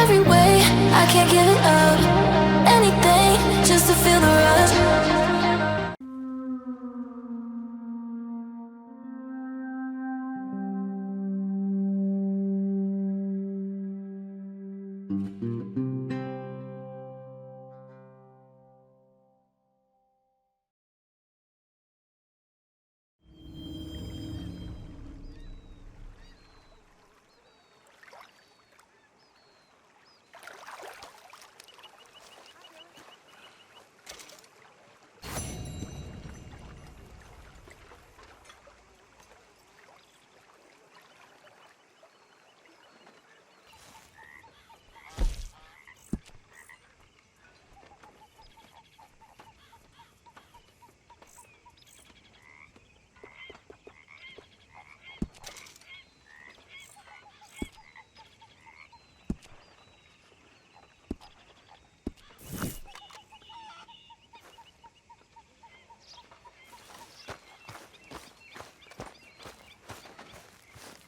every way. I can't give it up. Anything just to feel the rush.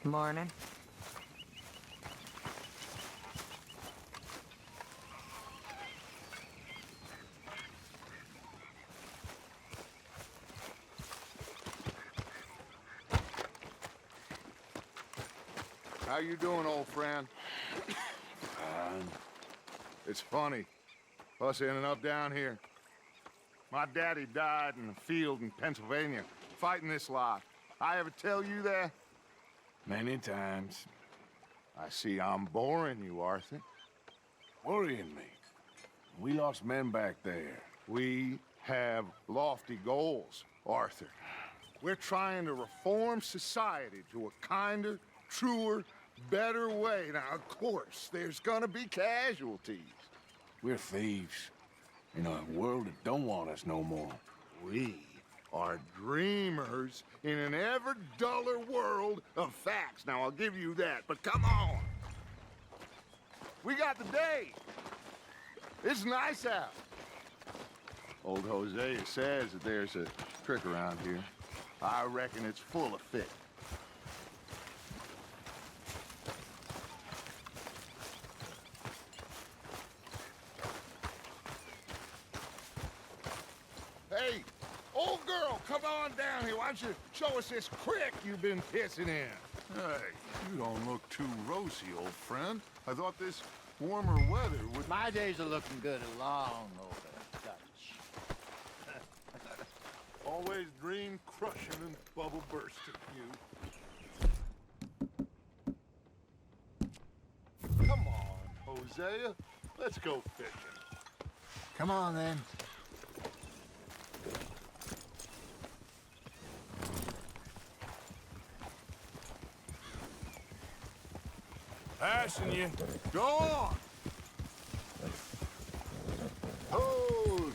Morning. How you doing, old friend? It's funny, us ending up down here. My daddy died in the field in Pennsylvania, fighting this lot. I ever tell you that? Many times. I see I'm boring you, Arthur. Worrying me. We lost men back there. We have lofty goals, Arthur. We're trying to reform society to a kinder, truer, better way. Now, of course, there's gonna be casualties. We're thieves. In a world that don't want us no more. We are dreamers in an ever duller world of facts. Now, I'll give you that, but come on. We got the day. It's nice out. Old Hosea says that there's a trick around here. I reckon it's full of fit. Hey, old girl, come on down here. Why don't you show us this creek you've been pissing in? Hey, you don't look too rosy, old friend. I thought this warmer weather would... My days are looking good along over Dutch. Always dream crushing and bubble bursting, you. Come on, Hosea. Let's go fishing. Come on, then. Passing you. Go on! Hold!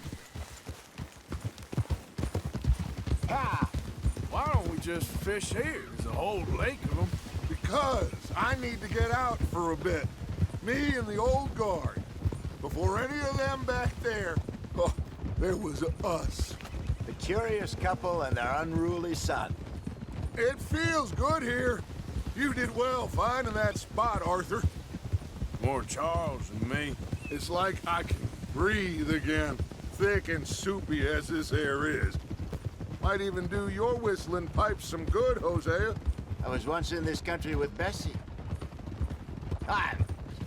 Ha! Why don't we just fish here? There's a whole lake of them. Because I need to get out for a bit. Me and the old guard. Before any of them back there, oh, there was us. The curious couple and their unruly son. It feels good here. You did well finding that spot, Arthur. More Charles than me. It's like I can breathe again, thick and soupy as this air is. Might even do your whistling pipes some good, Hosea. I was once in this country with Bessie. Ah,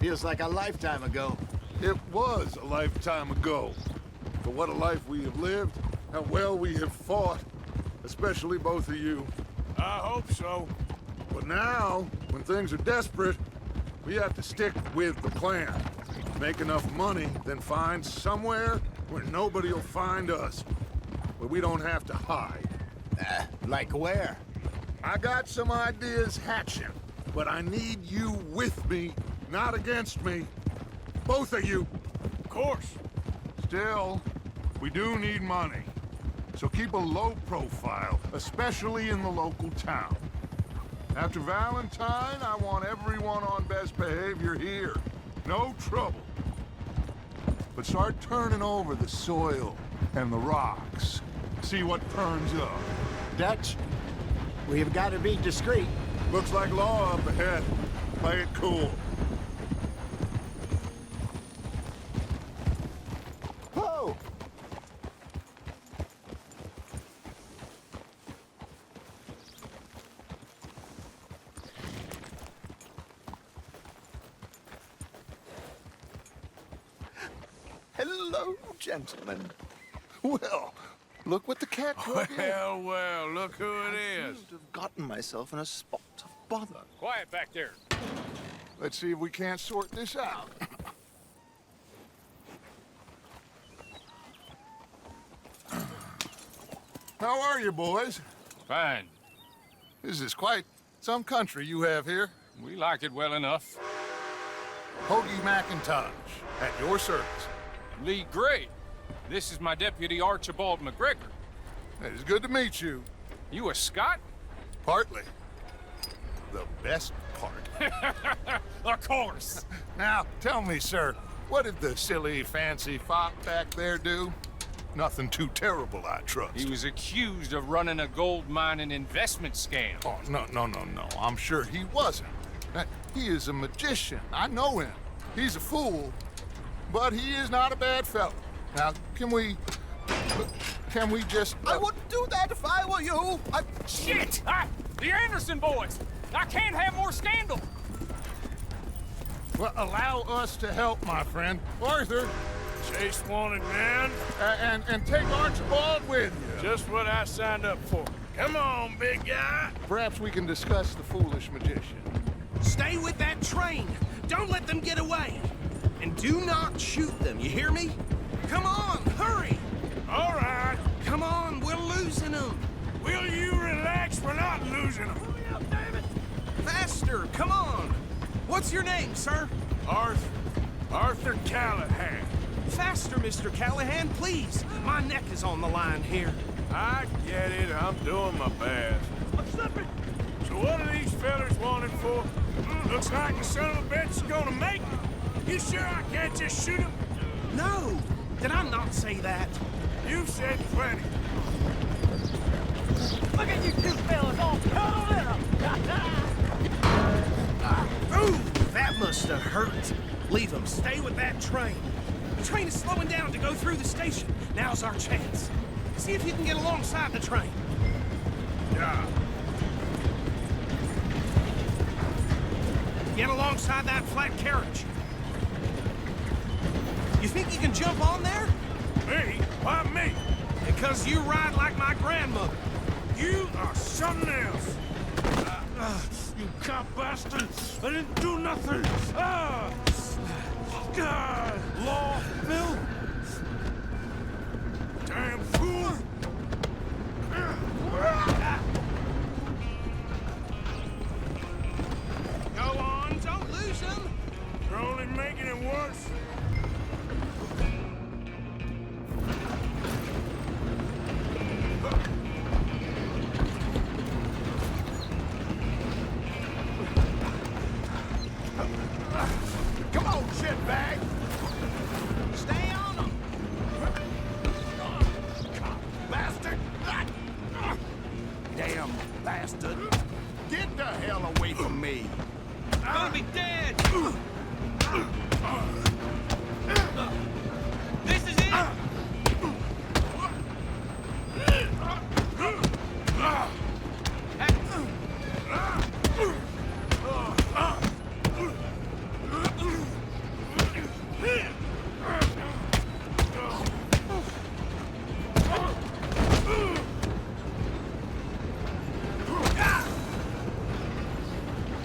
feels like a lifetime ago. It was a lifetime ago. But what a life we have lived, how well we have fought, especially both of you. I hope so. But now, when things are desperate, we have to stick with the plan. Make enough money, then find somewhere where nobody will find us. Where we don't have to hide. Like where? I got some ideas hatching, but I need you with me, not against me. Both of you. Of course. Still, we do need money. So keep a low profile, especially in the local town. After Valentine, I want everyone on best behavior here. No trouble. But start turning over the soil and the rocks. See what turns up. Dutch, we've got to be discreet. Looks like law up ahead. Play it cool. Hello, gentlemen. Well, look what the cat brought in. Well, well, look who it I is. seem to have gotten myself in a spot of bother. Quiet back there. Let's see if we can't sort this out. How are you, boys? Fine. This is quite some country you have here. We like it well enough. Hoagie McIntosh, at your service. Lee Gray. This is my deputy Archibald McGregor. It is good to meet you. You a Scot? Partly. The best part. Of course. Now, tell me, sir, what did the silly, fancy fop back there do? Nothing too terrible, I trust. He was accused of running a gold mining investment scam. Oh, no. I'm sure he wasn't. He is a magician. I know him. He's a fool, but he is not a bad fellow. Now, can we just... I wouldn't do that if I were you. Shit! The Anderson boys! I can't have more scandal! Well, allow us to help, my friend. Arthur, Chase wanted man. and take Archibald with you. Just what I signed up for. Come on, big guy. Perhaps we can discuss the foolish magician. Stay with that train. Don't let them get away. And do not shoot them, you hear me? Come on, hurry! All right. Come on, we're losing them. Will you relax? We're not losing them. Hurry up, David. Faster, come on. What's your name, sir? Arthur Callahan. Faster, Mr. Callahan, please. My neck is on the line here. I get it. I'm doing my best. I'm slipping. So what are these fellas wanted for? Looks like the son of a bitch is gonna make it. You sure I can't just shoot him? No, did I not say that? You said plenty. Look at you two fellas all cuddled up! Ooh, that must have hurt. Leave them. Stay with that train. The train is slowing down to go through the station. Now's our chance. See if you can get alongside the train. Yeah. Get alongside that flat carriage. You think you can jump on there? Me? Why me? Because you ride like my grandmother. You are something else. You cop bastard! I didn't do nothing! Law, Bill! Damn fool! Go on, don't lose them. You're only making it worse. Come on, shitbag. Stay on them. Bastard. Damn bastard. Get the hell away from me. Gonna be dead. This is it.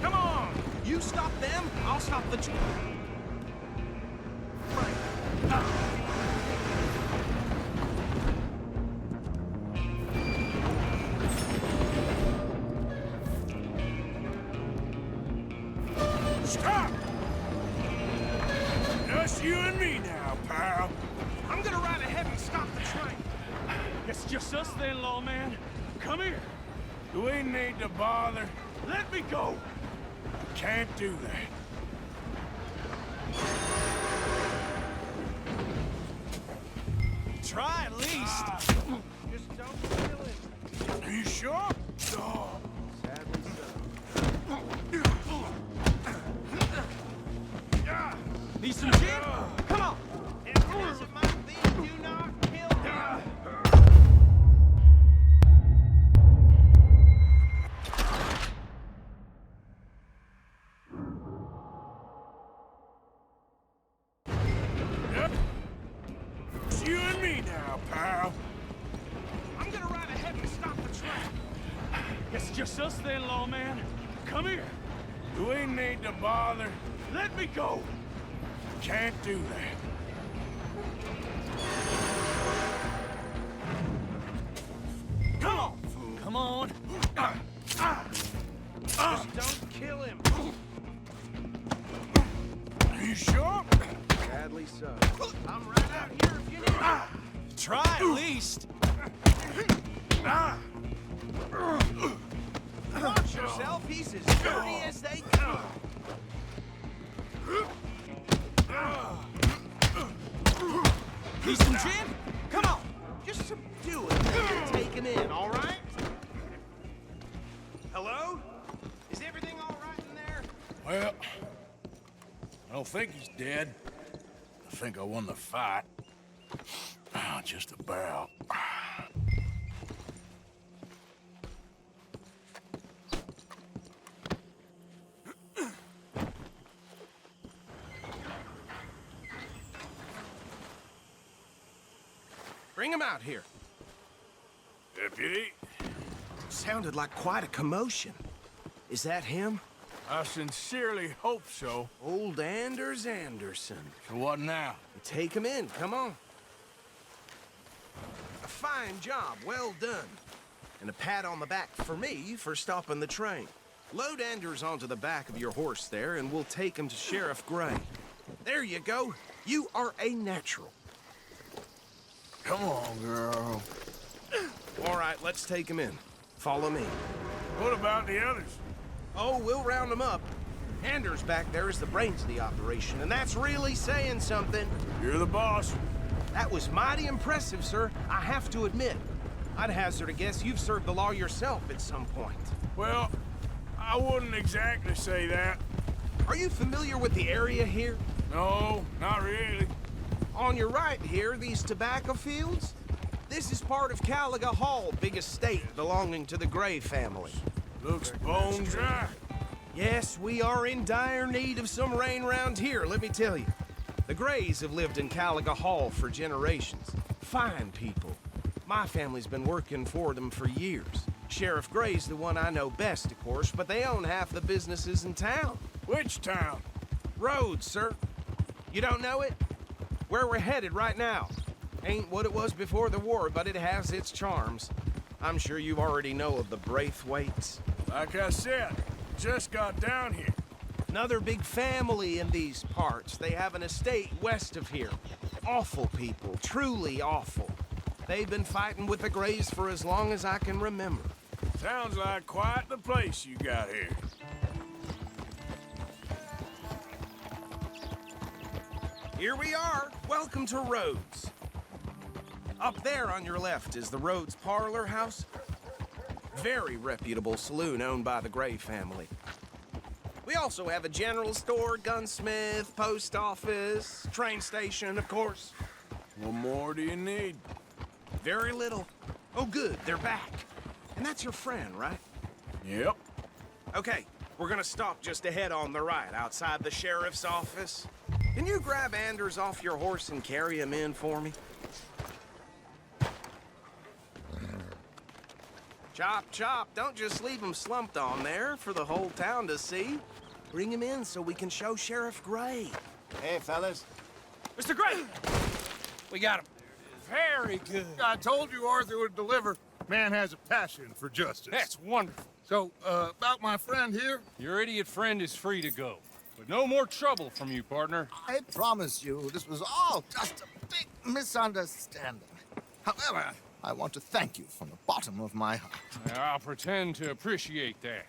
Come on. You stop them, I'll stop the train. Stop! Just you and me now, pal. I'm gonna ride ahead and stop the train. It's just us then, lawman. Come here. Do we need to bother? Let me go. Can't do that. Try at least. Just don't kill it. Are you sure? Oh. Need some gin? Come on. And please, if my thieves do not kill him. It's just us then, lawman. Come here. Do we need to bother? Let me go. Can't do that. Come on. Come on. Just don't kill him. Are you sure? Sadly so. I'm right out here if you need me. Try at least. Watch yourself. He's as dirty as they come. He's some gin. Come on. Just subdue it. Take him in, all right? Hello? Is everything all right in there? Well, I don't think he's dead. I think I won the fight. Just about. Bring him out here. Deputy, Sounded like quite a commotion. Is that him? I sincerely hope so. Old Anders Anderson. So what now? Take him in, come on. A fine job, well done. And a pat on the back for me for stopping the train. Load Anders onto the back of your horse there, and we'll take him to Sheriff Gray. There you go. You are a natural. Come on, girl. All right, let's take him in. Follow me. What about the others? Oh, we'll round them up. Anders back there is the brains of the operation, and that's really saying something. You're the boss. That was mighty impressive, sir. I have to admit. I'd hazard a guess you've served the law yourself at some point. Well, I wouldn't exactly say that. Are you familiar with the area here? No, not really. On your right here, these tobacco fields? This is part of Caliga Hall, big estate belonging to the Gray family. Looks bone dry. Yes, we are in dire need of some rain round here, let me tell you. The Grays have lived in Caliga Hall for generations. Fine people. My family's been working for them for years. Sheriff Gray's the one I know best, of course, but they own half the businesses in town. Which town? Rhodes, sir. You don't know it? Where we're headed right now. Ain't what it was before the war, but it has its charms. I'm sure you already know of the Braithwaites. Like I said, just got down here. Another big family in these parts. They have an estate west of here. Awful people, truly awful. They've been fighting with the Grays for as long as I can remember. Sounds like quite the place you got here. Here we are. Welcome to Rhodes. Up there on your left is the Rhodes Parlor House. Very reputable saloon owned by the Gray family. We also have a general store, gunsmith, post office, train station, of course. What more do you need? Very little. Oh, good, they're back. And that's your friend, right? Yep. Okay, we're gonna stop just ahead on the right, outside the sheriff's office. Can you grab Anders off your horse and carry him in for me? Chop, chop, don't just leave him slumped on there for the whole town to see. Bring him in so we can show Sheriff Gray. Hey, fellas. Mr. Gray! We got him. Very good. I told you Arthur would deliver. Man has a passion for justice. That's wonderful. So, about my friend here? Your idiot friend is free to go. But no more trouble from you, partner. I promise you, this was all just a big misunderstanding. However, I want to thank you from the bottom of my heart. I'll pretend to appreciate that.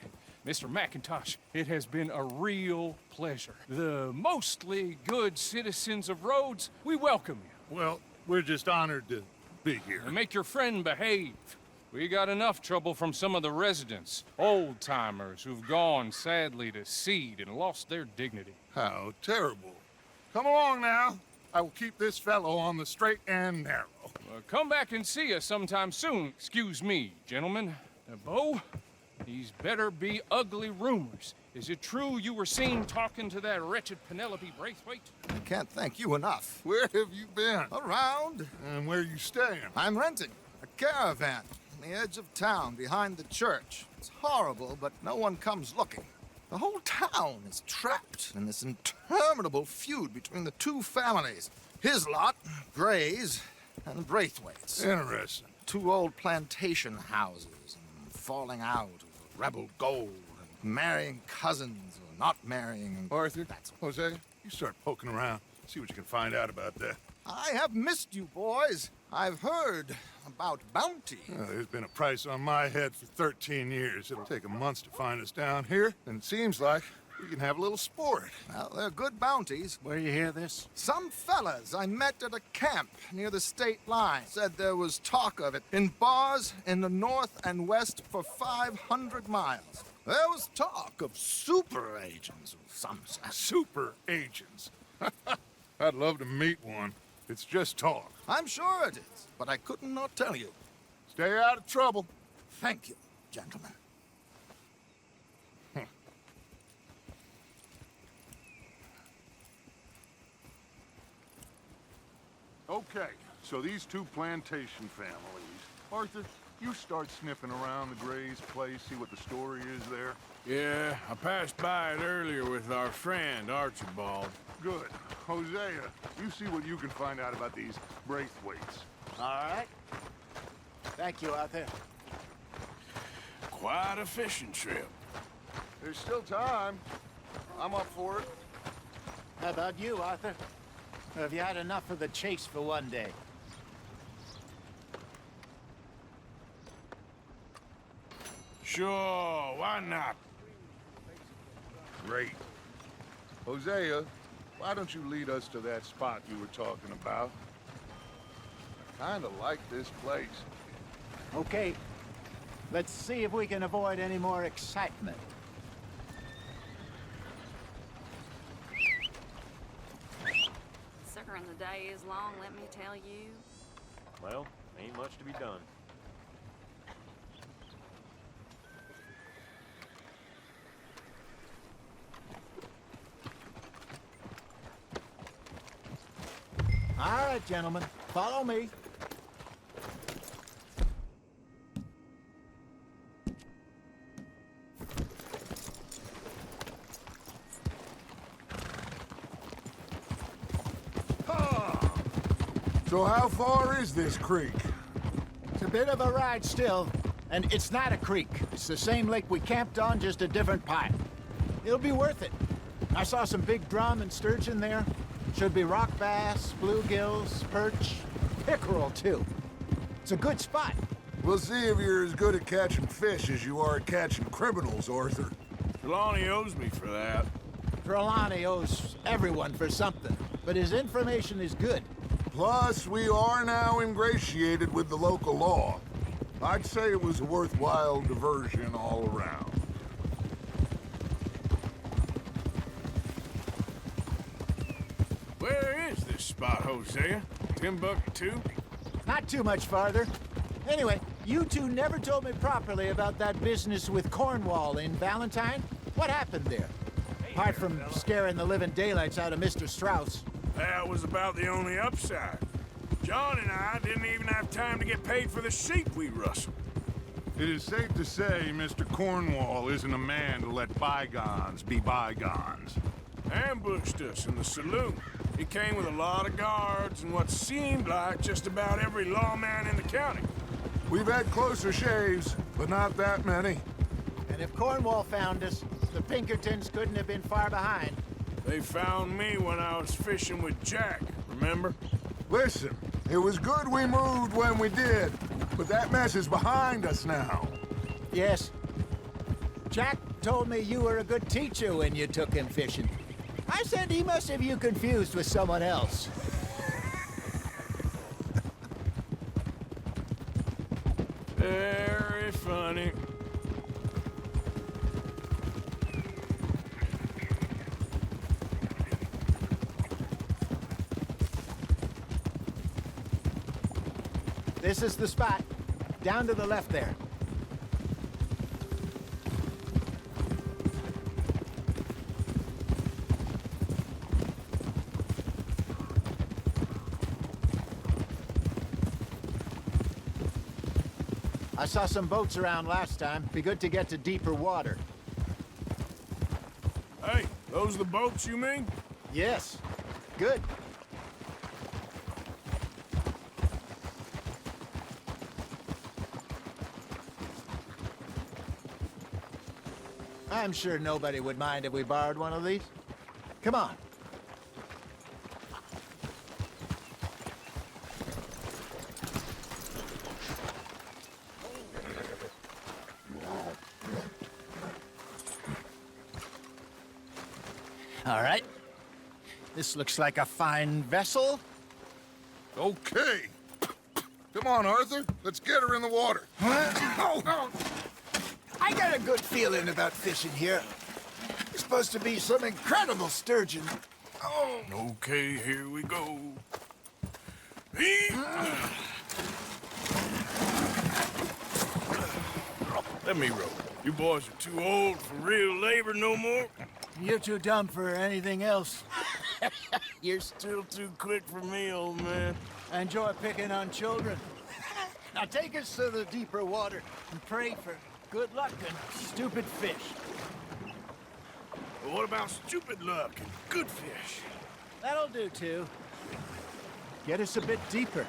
Mr. McIntosh, it has been a real pleasure. The mostly good citizens of Rhodes, we welcome you. Well, we're just honored to be here. And make your friend behave. We got enough trouble from some of the residents, old-timers who've gone, sadly, to seed and lost their dignity. How terrible. Come along now. I will keep this fellow on the straight and narrow. Come back and see us sometime soon. Excuse me, gentlemen. Bo, these better be ugly rumors. Is it true you were seen talking to that wretched Penelope Braithwaite? I can't thank you enough. Where have you been? Around. And where you staying? I'm renting a caravan. the edge of town, behind the church. It's horrible, but no one comes looking. The whole town is trapped in this interminable feud between the two families. His lot, Gray's, and Braithwaite's. Interesting. Two old plantation houses, and falling out over rebel gold, and marrying cousins or not marrying. And Arthur, that's Jose, you start poking around. See what you can find out about that. I have missed you, boys. I've heard about bounty. There's been a price on my head for 13 years. It'll take 'em months to find us down here, and it seems like we can have a little sport. Well, they're good bounties. Where you hear this? Some fellas I met at a camp near the state line said there was talk of it in bars in the north and west for 500 miles. There was talk of super agents of some sort. Super agents. I'd love to meet one. It's just talk. I'm sure it is, but I couldn't not tell you. Stay out of trouble. Thank you, gentlemen. Okay, so these two plantation families. Arthur, you start sniffing around the Gray's place, see what the story is there. Yeah, I passed by it earlier with our friend, Archibald. Good. Hosea, you see what you can find out about these Braithwaites. All right. Thank you, Arthur. Quite a fishing trip. There's still time. I'm up for it. How about you, Arthur? Or have you had enough of the chase for one day? Sure, why not? Great. Hosea, why don't you lead us to that spot you were talking about? I kinda like this place. Okay. Let's see if we can avoid any more excitement. Sucker, the day is long, let me tell you. Well, ain't much to be done. All right, gentlemen. Follow me. So how far is this creek? It's a bit of a ride still, and it's not a creek. It's the same lake we camped on, just a different part. It'll be worth it. I saw some big drum and sturgeon there. Should be rock bass, bluegills, perch, pickerel too. It's a good spot. We'll see if you're as good at catching fish as you are at catching criminals, Arthur. Trelawney owes me for that. Trelawney owes everyone for something, but his information is good. Plus, we are now ingratiated with the local law. I'd say it was a worthwhile diversion all around. Where is this spot, Hosea? Timbuktu? Not too much farther. Anyway, you two never told me properly about that business with Cornwall in Valentine. What happened there? Apart from scaring the living daylights out of Mr. Strauss. That was about the only upside. John and I didn't even have time to get paid for the sheep we rustled. It is safe to say Mr. Cornwall isn't a man to let bygones be bygones. Ambushed us in the saloon. He came with a lot of guards and what seemed like just about every lawman in the county. We've had closer shaves, but not that many. And if Cornwall found us, the Pinkertons couldn't have been far behind. They found me when I was fishing with Jack, remember? Listen, it was good we moved when we did, but that mess is behind us now. Yes. Jack told me you were a good teacher when you took him fishing. I said he must have you confused with someone else. Very funny. This is the spot. Down to the left there. I saw some boats around last time. Be good to get to deeper water. Hey, those the boats you mean? Yes. Good. I'm sure nobody would mind if we borrowed one of these. Come on. All right. This looks like a fine vessel. Okay. Come on, Arthur. Let's get her in the water. Oh. I got a good feeling about fishing here. It's supposed to be some incredible sturgeon. Oh. Okay, here we go. Let me row. You boys are too old for real labor no more. You're too dumb for anything else. You're still too quick for me, old man. I enjoy picking on children. Now take us to the deeper water and pray for good luck and stupid fish. But what about stupid luck and good fish? That'll do, too. Get us a bit deeper.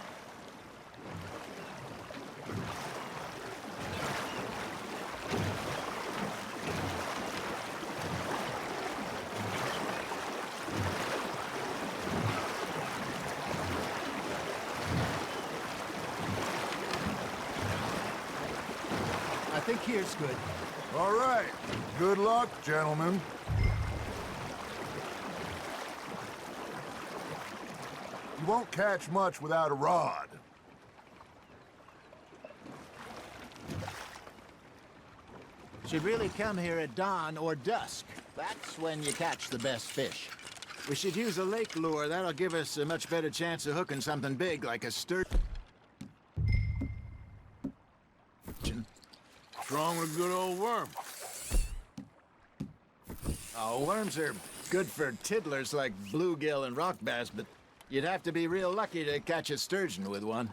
I think here's good. All right. Good luck, gentlemen. You won't catch much without a rod. Should really come here at dawn or dusk. That's when you catch the best fish. We should use a lake lure. That'll give us a much better chance of hooking something big like a sturgeon. What's wrong with a good old worm? Oh, worms are good for tiddlers like bluegill and rock bass, but you'd have to be real lucky to catch a sturgeon with one.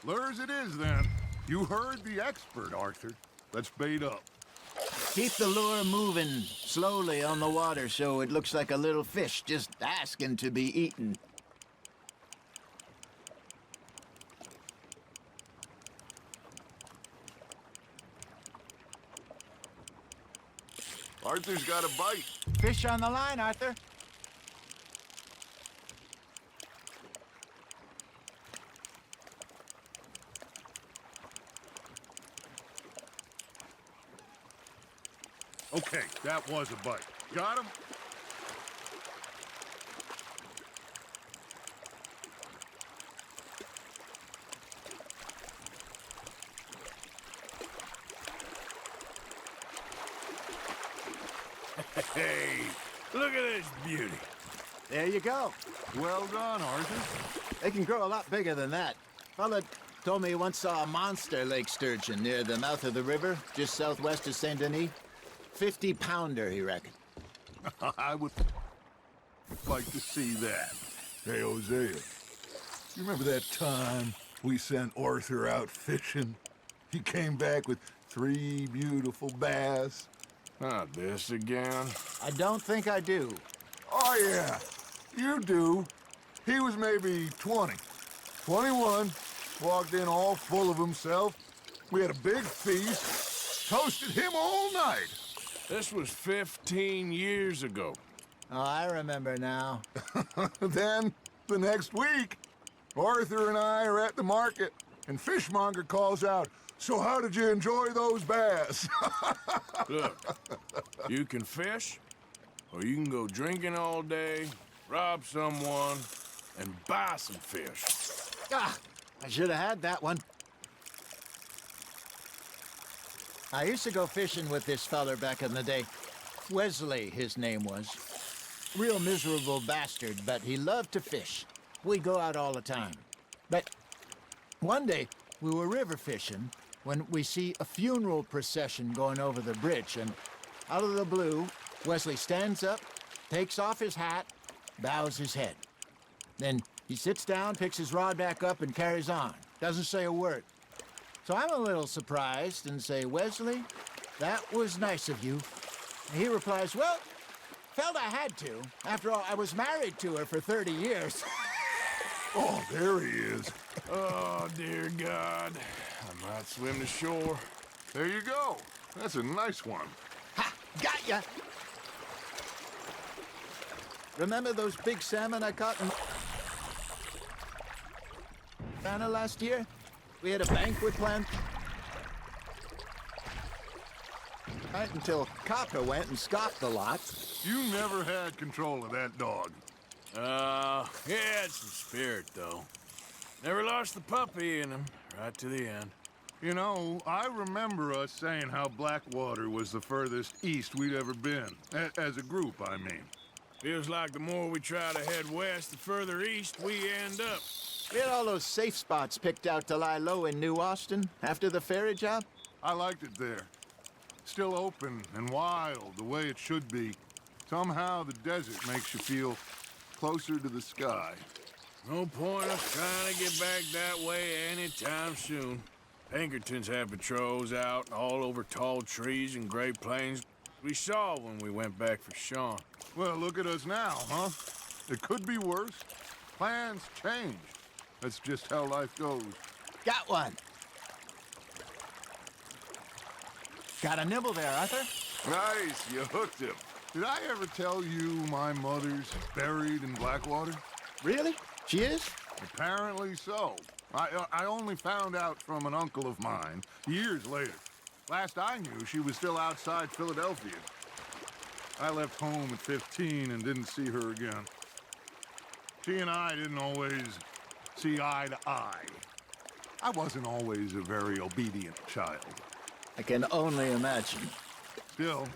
Lures it is, then. You heard the expert, Arthur. Let's bait up. Keep the lure moving slowly on the water so it looks like a little fish just asking to be eaten. Arthur's got a bite. Fish on the line, Arthur. Okay, that was a bite. Got him? Hey, look at this beauty. There you go. Well done, Arthur. They can grow a lot bigger than that. Fella told me he once saw a monster lake sturgeon near the mouth of the river, just southwest of Saint Denis. 50-pounder, he reckoned. I would like to see that. Hey, Hosea, you remember that time we sent Arthur out fishing? He came back with 3 beautiful bass. Not this again. I don't think I do. Oh, yeah, you do. He was maybe 20, 21, walked in all full of himself. We had a big feast, toasted him all night. This was 15 years ago. Oh, I remember now. Then, the next week, Arthur and I are at the market, and Fishmonger calls out, "So how did you enjoy those bass?" Look, you can fish, or you can go drinking all day, rob someone, and buy some fish. Ah, I should have had that one. I used to go fishing with this feller back in the day. Wesley, his name was. Real miserable bastard, but he loved to fish. We'd go out all the time. But one day, we were river fishing when we see a funeral procession going over the bridge, and out of the blue, Wesley stands up, takes off his hat, bows his head. Then he sits down, picks his rod back up, and carries on. Doesn't say a word. So I'm a little surprised and say, Wesley, that was nice of you. And he replies, well, felt I had to. After all, I was married to her for 30 years. Oh, there he is. Oh, dear God. I might swim to shore. There you go. That's a nice one. Ha! Got ya! Remember those big salmon I caught in Savannah last year? We had a banquet planned. Right until Kaka went and scoffed the lot. You never had control of that dog. He had some spirit, though. Never lost the puppy in him, right to the end. You know, I remember us saying how Blackwater was the furthest east we'd ever been. As a group, I mean. Feels like the more we try to head west, the further east we end up. We had all those safe spots picked out to lie low in New Austin after the ferry job. I liked it there. Still open and wild, the way it should be. Somehow the desert makes you feel closer to the sky. No point us trying to get back that way anytime soon. Pinkertons had patrols out all over tall trees and Great Plains. We saw when we went back for Sean. Well, look at us now, huh? It could be worse. Plans change. That's just how life goes. Got one. Got a nibble there, Arthur. Nice, you hooked him. Did I ever tell you my mother's buried in Blackwater? Really? She is? Apparently so. I only found out from an uncle of mine years later. Last I knew, she was still outside Philadelphia. I left home at 15 and didn't see her again. She and I didn't always see eye to eye. I wasn't always a very obedient child. I can only imagine. Still,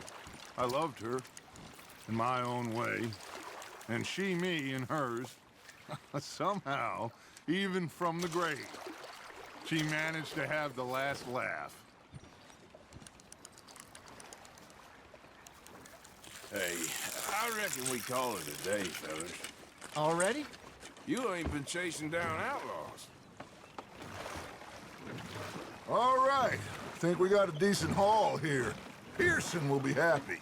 I loved her in my own way, and she me in hers. Somehow, even from the grave, she managed to have the last laugh. Hey, I reckon we call it a day, fellas. Already? You ain't been chasing down outlaws. All right, think we got a decent haul here. Pearson will be happy.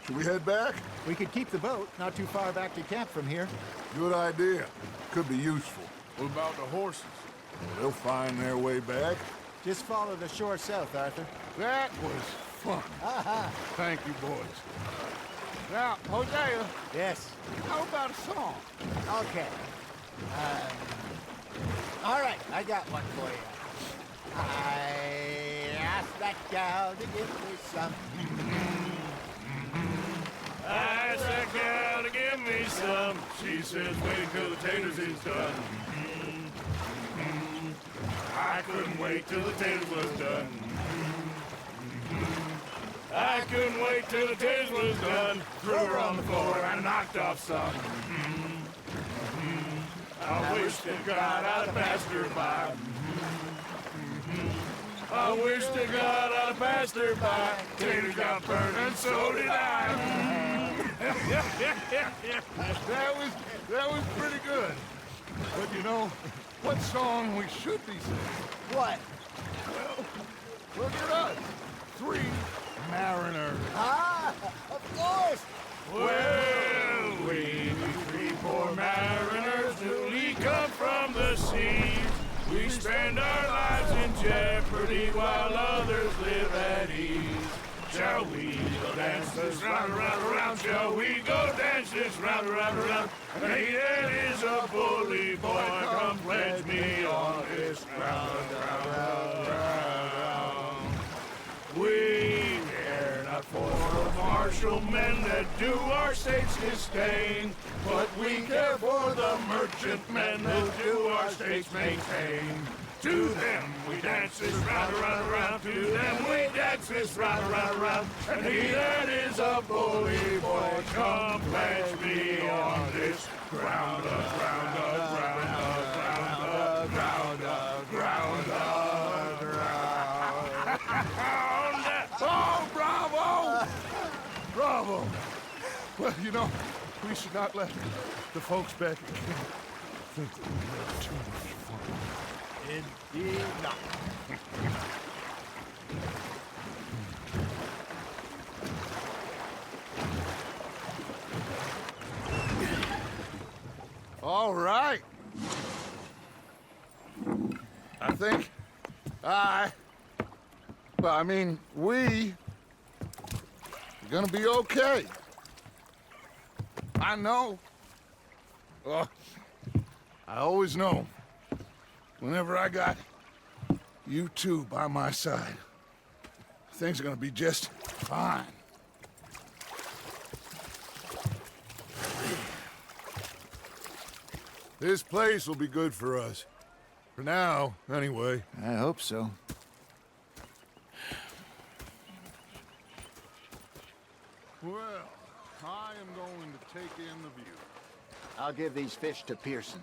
Should we head back? We could keep the boat, not too far back to camp from here. Good idea. Could be useful. What about the horses? They'll find their way back. Just follow the shore south, Arthur. That was fun. Thank you, boys. Now, Hosea, Yes. how about a song? Okay. All right, I got one for you. I asked that gal to give me some. I asked that gal to give me some. She says, wait till the taters is done. I couldn't wait till the taters was done. I couldn't wait till the taters was done. Threw her on the floor and knocked off some. I wish to God I'd have passed her by. I wish to God I'd have passed her by. Taters got burned and so did I. That was pretty good. But you know, what song we should be singing? What? Well, look at us. 3 mariners. Ah, of course. Well, we 3 poor mariners newly come from the seas. We spend our lives in jeopardy while others live at ease. Shall we go dance this round, around, around? Shall we go dance this round, around, around? And he that is a bully boy, come pledge me on this ground, round. We care not for martial men that do our state's disdain, but we care for the merchant men that do our state's maintain. To them we dance this round, around, around. To them we dance this round, around, around. And he that is a bully boy, come pledge me on this ground, ground, ground, ground, ground, ground, ground. Oh, bravo! Bravo! Well, you know, we should not let the folks back at camp think that we had too much fun. Indeed not. All right. I think we are gonna be okay. I know. Oh, I always know. Whenever I got you two by my side, things are gonna be just fine. This place will be good for us. For now, anyway. I hope so. Well, I am going to take in the view. I'll give these fish to Pearson.